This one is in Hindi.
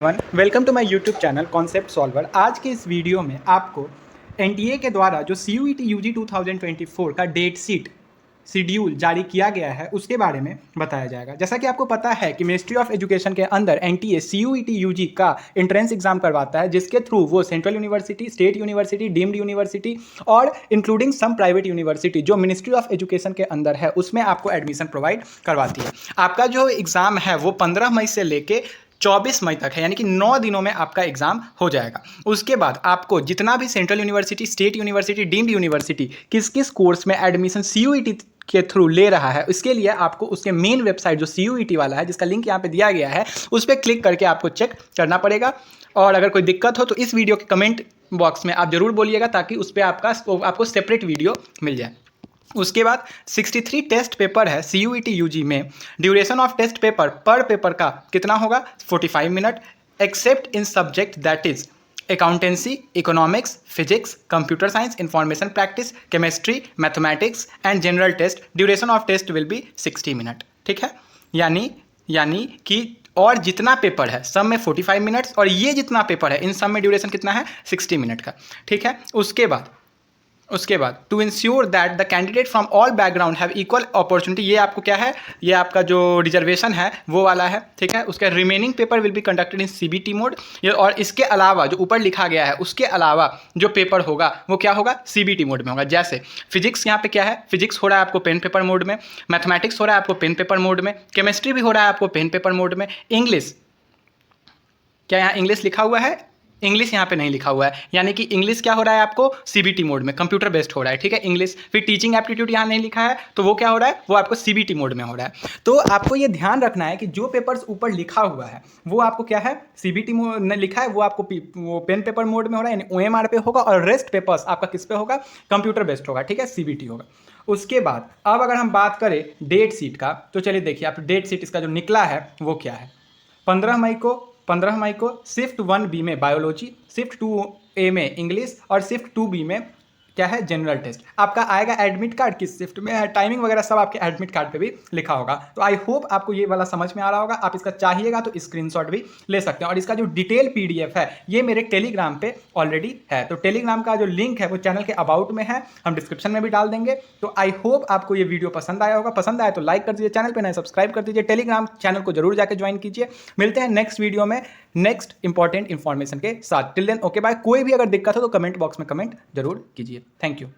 Welcome to my YouTube channel concept solver. आज के इस वीडियो में आपको एनटीए के द्वारा जो CUET यूजी 2024 का डेट शीट शेड्यूल जारी किया गया है उसके बारे में बताया जाएगा। जैसा कि आपको पता है कि मिनिस्ट्री ऑफ एजुकेशन के अंदर एनटीए CUET यूजी का एंट्रेंस एग्जाम करवाता है, जिसके थ्रू वो central university, state university, deemed university और इंक्लूडिंग सम प्राइवेट यूनिवर्सिटी जो मिनिस्ट्री ऑफ एजुकेशन के अंदर है उसमें आपको एडमिशन प्रोवाइड करवाती है। आपका जो एग्जाम है वो 15 मई से लेके 24 मई तक है, यानी कि 9 दिनों में आपका एग्जाम हो जाएगा। उसके बाद आपको जितना भी central university, state university, deemed university किस किस कोर्स में एडमिशन CUET के थ्रू ले रहा है, इसके लिए आपको उसके मेन वेबसाइट जो CUET वाला है, जिसका लिंक यहाँ पे दिया गया है, उस पर क्लिक करके आपको चेक करना पड़ेगा। और अगर कोई दिक्कत हो तो इस वीडियो के कमेंट बॉक्स में आप जरूर बोलिएगा, ताकि उस पर आपको सेपरेट वीडियो मिल जाए। उसके बाद 63 टेस्ट पेपर है CUET यूजी में। ड्यूरेशन ऑफ टेस्ट पेपर पर पेपर का कितना होगा? 45 minute, except in subject that is accountancy, economics, physics, computer science, information practice, chemistry, mathematics and general test. Duration of test will be 60 minute. ठीक है, यानी कि और जितना पेपर है सब में 45 मिनट्स, और ये जितना पेपर है इन सब में ड्यूरेशन कितना है? 60 मिनट का। ठीक है, उसके बाद to ensure that the candidate from all background have equal opportunity, ये आपको क्या है, ये आपका जो रिजर्वेशन है वो वाला है। ठीक है, उसका remaining paper will be conducted in CBT mode. और इसके अलावा जो ऊपर लिखा गया है उसके अलावा जो पेपर होगा वो क्या होगा? CBT मोड में होगा। जैसे फिजिक्स, यहाँ पे क्या है, फिजिक्स हो रहा है आपको पेन पेपर मोड में, मैथमेटिक्स हो रहा है आपको पेन पेपर मोड में, केमिस्ट्री भी हो रहा है आपको पेन पेपर मोड में, इंग्लिश, क्या यहाँ इंग्लिश लिखा हुआ है? इंग्लिश यहाँ पे नहीं लिखा हुआ है, यानी कि इंग्लिश क्या हो रहा है आपको? CBT मोड में, कंप्यूटर बेस्ड हो रहा है। ठीक है, इंग्लिश। फिर टीचिंग एप्टीट्यूड यहाँ नहीं लिखा है, तो वो क्या हो रहा है? वो आपको CBT मोड में हो रहा है। तो आपको ये ध्यान रखना है कि जो पेपर्स ऊपर लिखा हुआ है वो आपको क्या है, CBT मोड में लिखा है, वो आपको वो पेन पेपर मोड में हो रहा है, यानी OMR पे होगा, और रेस्ट पेपर्स आपका किस पे होगा? कंप्यूटर बेस्ड होगा। ठीक है, CBT होगा। उसके बाद अब अगर हम बात करें डेट शीट का, तो चलिए देखिए आप डेट शीट इसका जो निकला है वो क्या है। 15 मई को शिफ्ट 1B में बायोलॉजी, शिफ्ट 2A में इंग्लिश और शिफ्ट 2B में क्या है? General test. आपका आएगा एडमिट कार्ड किस शिफ्ट में है, टाइमिंग वगैरह सब आपके एडमिट कार्ड पे भी लिखा होगा। तो आई होप आपको ये वाला समझ में आ रहा होगा। आप इसका चाहिएगा तो स्क्रीनशॉट भी ले सकते हैं, और इसका जो डिटेल PDF है ये मेरे टेलीग्राम पे ऑलरेडी है। तो टेलीग्राम का जो लिंक है वो चैनल के अबाउट में है, हम डिस्क्रिप्शन में भी डाल देंगे। तो आई होप आपको ये वीडियो पसंद आया होगा। पसंद आया तो लाइक कर दीजिए, चैनल पर नए सब्सक्राइब कर दीजिए, टेलीग्राम चैनल को जरूर जाकर ज्वाइन कीजिए। मिलते हैं नेक्स्ट वीडियो में नेक्स्ट इंपॉर्टेंट इन्फॉर्मेशन के साथ। Till then okay bye. कोई भी अगर दिक्कत हो तो कमेंट बॉक्स में कमेंट जरूर कीजिए। Thank you.